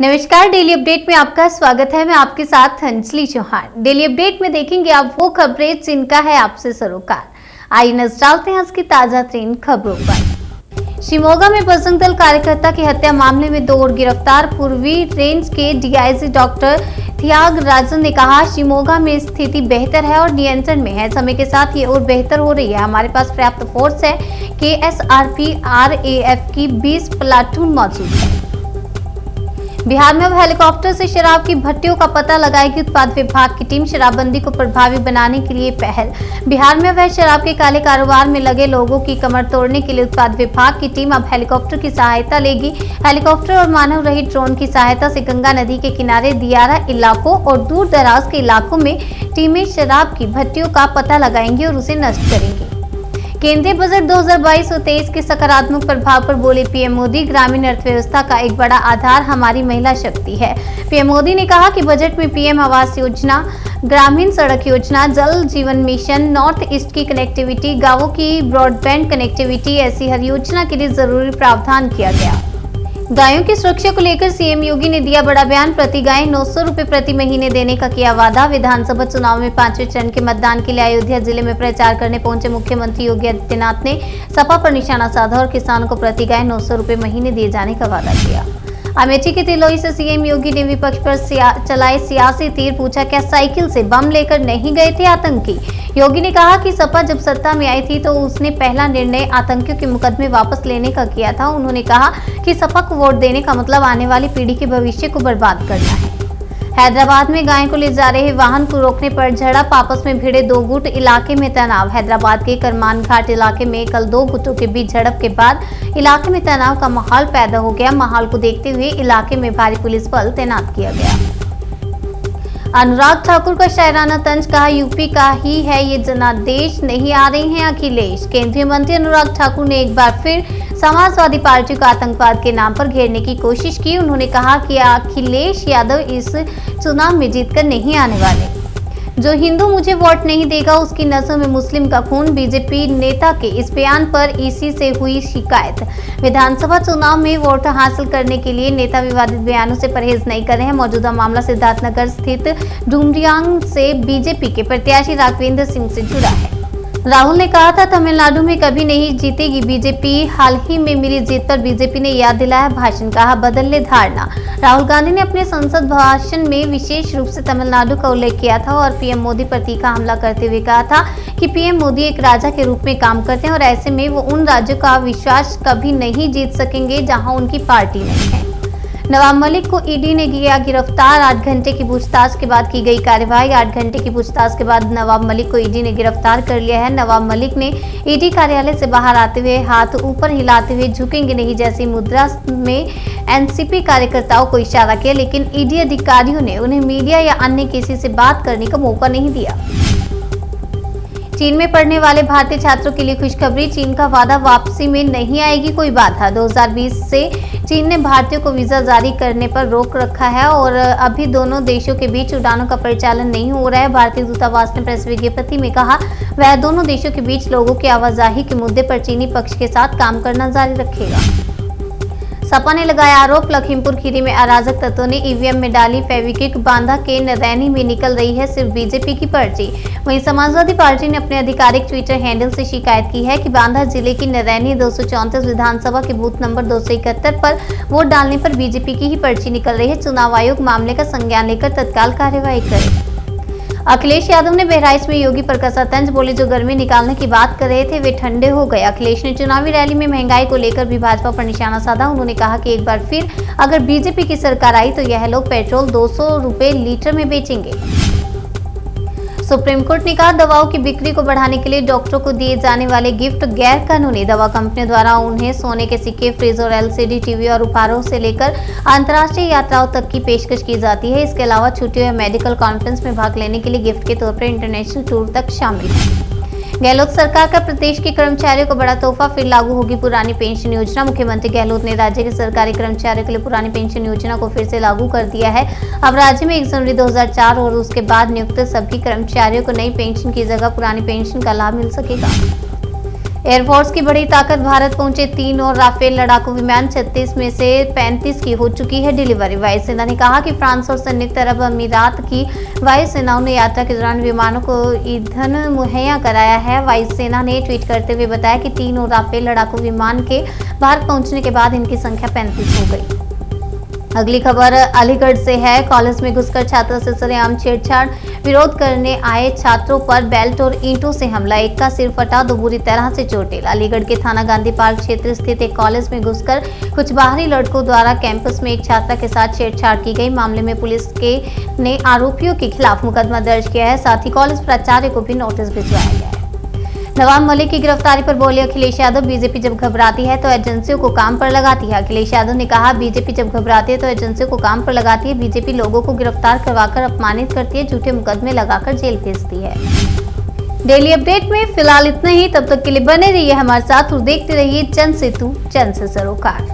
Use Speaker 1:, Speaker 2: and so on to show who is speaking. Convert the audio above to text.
Speaker 1: नमस्कार, daily update में आपका स्वागत है। मैं आपके साथ अंजलि चौहान। डेली अपडेट में देखेंगे आप वो खबरें जिनका है आपसे सरोकार। आइए नजर डालते हैं आज की ताजा तीन खबरों पर। शिमोगा में बजरंग दल कार्यकर्ता की हत्या मामले में 2 और गिरफ्तार। पूर्वी रेंज के डीआईजी डॉक्टर त्यागराजन ने कहा, शिमोगा में स्थिति बेहतर है और नियंत्रण में है। समय के साथ ये और बेहतर हो रही है। हमारे पास पर्याप्त फोर्स है। केएसआरपी आरएएफ की 20 प्लाटून मौजूद है। बिहार में अब हेलीकॉप्टर से शराब की भट्टियों का पता लगाएगी उत्पाद विभाग की टीम। शराबबंदी को प्रभावी बनाने के लिए पहल। बिहार में अवैध शराब के काले कारोबार में लगे लोगों की कमर तोड़ने के लिए उत्पाद विभाग की टीम अब हेलीकॉप्टर की सहायता लेगी। हेलीकॉप्टर और मानव रहित ड्रोन की सहायता से गंगा नदी के किनारे दियारा इलाकों और दूर दराज के इलाकों में टीमें शराब की भट्टियों का पता लगाएंगी और उसे नष्ट करेंगी। केंद्रीय बजट 2022 और 23 के सकारात्मक प्रभाव पर बोले पीएम मोदी, ग्रामीण अर्थव्यवस्था का एक बड़ा आधार हमारी महिला शक्ति है। पीएम मोदी ने कहा कि बजट में पीएम आवास योजना, ग्रामीण सड़क योजना, जल जीवन मिशन, नॉर्थ ईस्ट की कनेक्टिविटी, गांवों की ब्रॉडबैंड कनेक्टिविटी, ऐसी हर योजना के लिए जरूरी प्रावधान किया गया। गायों की सुरक्षा को लेकर सीएम योगी ने दिया बड़ा बयान। प्रति गाय 900 रुपए प्रति महीने देने का किया वादा। विधानसभा चुनाव में 5वें चरण के मतदान के लिए अयोध्या जिले में प्रचार करने पहुंचे मुख्यमंत्री योगी आदित्यनाथ ने सपा पर निशाना साधा और किसानों को प्रति गाय 900 रुपए महीने दिए जाने का वादा किया। अमेठी के तिलोई से सीएम योगी ने विपक्ष पर चलाए सियासी तीर। पूछा, क्या साइकिल से बम लेकर नहीं गए थे आतंकी? योगी ने कहा कि सपा जब सत्ता में आई थी तो उसने पहला निर्णय आतंकियों के मुकदमे वापस लेने का किया था। उन्होंने कहा कि सपा को वोट देने का मतलब आने वाली पीढ़ी के भविष्य को बर्बाद करना है। हैदराबाद में गाय को ले जा रहे वाहन को रोकने पर झड़प। आपस में भिड़े 2 गुट, इलाके में तनाव। हैदराबाद के करमान घाट इलाके में कल 2 गुटों के बीच झड़प के बाद इलाके में तनाव का माहौल पैदा हो गया। माहौल को देखते हुए इलाके में भारी पुलिस बल तैनात किया गया। अनुराग ठाकुर का शायराना तंज, कहा यूपी का ही है ये जनादेश, नहीं आ रहे हैं अखिलेश। केंद्रीय मंत्री अनुराग ठाकुर ने एक बार फिर समाजवादी पार्टी को आतंकवाद के नाम पर घेरने की कोशिश की। उन्होंने कहा कि अखिलेश यादव इस चुनाव में जीतकर नहीं आने वाले। जो हिंदू मुझे वोट नहीं देगा उसकी नसों में मुस्लिम का खून। बीजेपी नेता के इस बयान पर ईसी से हुई शिकायत। विधानसभा चुनाव में वोट हासिल करने के लिए नेता विवादित बयानों से परहेज नहीं कर रहे हैं। मौजूदा मामला सिद्धार्थनगर स्थित डुमरियांग से बीजेपी के प्रत्याशी राघवेंद्र सिंह से जुड़ा है। राहुल ने कहा था तमिलनाडु में कभी नहीं जीतेगी बीजेपी। हाल ही में मिली जीत पर बीजेपी ने याद दिलाया भाषण। कहा, बदल ले धारणा। राहुल गांधी ने अपने संसद भाषण में विशेष रूप से तमिलनाडु का उल्लेख किया था और पीएम मोदी पर तीखा हमला करते हुए कहा था कि पीएम मोदी एक राजा के रूप में काम करते हैं और ऐसे में वो उन राज्यों का विश्वास कभी नहीं जीत सकेंगे जहां उनकी पार्टी नहीं है। नवाब मलिक को ईडी ने किया गिरफ्तार। 8 घंटे की पूछताछ के बाद की गई कार्रवाई। 8 घंटे की पूछताछ के बाद नवाब मलिक को ईडी ने गिरफ्तार कर लिया है। नवाब मलिक ने ईडी कार्यालय से बाहर आते हुए हाथ ऊपर हिलाते हुए झुकेंगे नहीं जैसी मुद्रा में एनसीपी कार्यकर्ताओं को इशारा किया, लेकिन ईडी अधिकारियों ने उन्हें मीडिया या अन्य किसी से बात करने का मौका नहीं दिया। चीन में पढ़ने वाले भारतीय छात्रों के लिए खुशखबरी। चीन का वादा, वापसी में नहीं आएगी कोई बाधा। 2020 से चीन ने भारतीयों को वीजा जारी करने पर रोक रखा है और अभी दोनों देशों के बीच उड़ानों का परिचालन नहीं हो रहा है। भारतीय दूतावास ने प्रेस विज्ञप्ति में कहा, वह दोनों देशों के बीच लोगों की आवाजाही के मुद्दे पर चीनी पक्ष के साथ काम करना जारी रखेगा। सपा ने लगाया आरोप, लखीमपुर खीरी में अराजक तत्वों ने ईवीएम में डाली फेविक्विक। बांदा के नरैनी में निकल रही है सिर्फ बीजेपी की पर्ची। वहीं समाजवादी पार्टी ने अपने आधिकारिक ट्विटर हैंडल से शिकायत की है कि बांदा जिले की नरैनी 234 विधानसभा के बूथ नंबर 271 पर वोट डालने पर बीजेपी की ही पर्ची निकल रही है। चुनाव आयोग मामले का संज्ञान लेकर तत्काल कार्रवाई करे। अखिलेश यादव ने बहराइच में योगी पर कसा तंज। बोले, जो गर्मी निकालने की बात कर रहे थे वे ठंडे हो गए। अखिलेश ने चुनावी रैली में महंगाई को लेकर भी भाजपा पर निशाना साधा। उन्होंने कहा कि एक बार फिर अगर बीजेपी की सरकार आई तो यह लोग पेट्रोल 200 रुपए लीटर में बेचेंगे। सुप्रीम कोर्ट ने कहा, दवाओं की बिक्री को बढ़ाने के लिए डॉक्टरों को दिए जाने वाले गिफ्ट गैर कानूनी। दवा कंपनियों द्वारा उन्हें सोने के सिक्के, फ्रिज और एलसीडी टीवी और उपहारों से लेकर अंतर्राष्ट्रीय यात्राओं तक की पेशकश की जाती है। इसके अलावा छुट्टियों या मेडिकल कॉन्फ्रेंस में भाग लेने के लिए गिफ्ट के तौर पर इंटरनेशनल टूर तक शामिल है। गहलोत सरकार का प्रदेश के कर्मचारियों को बड़ा तोहफा, फिर लागू होगी पुरानी पेंशन योजना। मुख्यमंत्री गहलोत ने राज्य के सरकारी कर्मचारियों के लिए पुरानी पेंशन योजना को फिर से लागू कर दिया है। अब राज्य में 1 जनवरी 2004 और उसके बाद नियुक्त सभी कर्मचारियों को नई पेंशन की जगह पुरानी पेंशन का लाभ मिल सकेगा। एयरफोर्स की बड़ी ताकत। भारत पहुंचे 3 और राफेल लड़ाकू विमान, 36 में से 35 की हो चुकी है डिलीवरी। वायुसेना ने कहा कि फ्रांस और संयुक्त अरब अमीरात की वायुसेनाओं ने यात्रा के दौरान विमानों को ईंधन मुहैया कराया है। वायुसेना ने ट्वीट करते हुए बताया कि 3 और राफेल लड़ाकू विमान के भारत पहुंचने के बाद इनकी संख्या 35 हो गई। अगली खबर अलीगढ़ से है। कॉलेज में घुसकर छात्रों से सरेआम छेड़छाड़, विरोध करने आए छात्रों पर बेल्ट और ईंटों से हमला, एक का सिर फटा, 2 बुरी तरह से चोटिल। अलीगढ़ के थाना गांधी पार्क क्षेत्र स्थित एक कॉलेज में घुसकर कुछ बाहरी लड़कों द्वारा कैंपस में एक छात्रा के साथ छेड़छाड़ की गई। मामले में पुलिस ने आरोपियों के खिलाफ मुकदमा दर्ज किया है। साथ ही कॉलेज प्राचार्य को भी नोटिस भिजवाया गया है। नवाब मलिक की गिरफ्तारी पर बोले अखिलेश यादव, बीजेपी जब घबराती है तो एजेंसियों को काम पर लगाती है। अखिलेश यादव ने कहा, बीजेपी जब घबराती है तो एजेंसियों को काम पर लगाती है। बीजेपी लोगों को गिरफ्तार करवाकर अपमानित करती है, झूठे मुकदमे लगाकर जेल भेजती है। डेली अपडेट में फिलहाल इतना ही। तब तक के लिए बने रहिए हमारे साथ और देखते रहिए जन सेतु जन से सरोकार।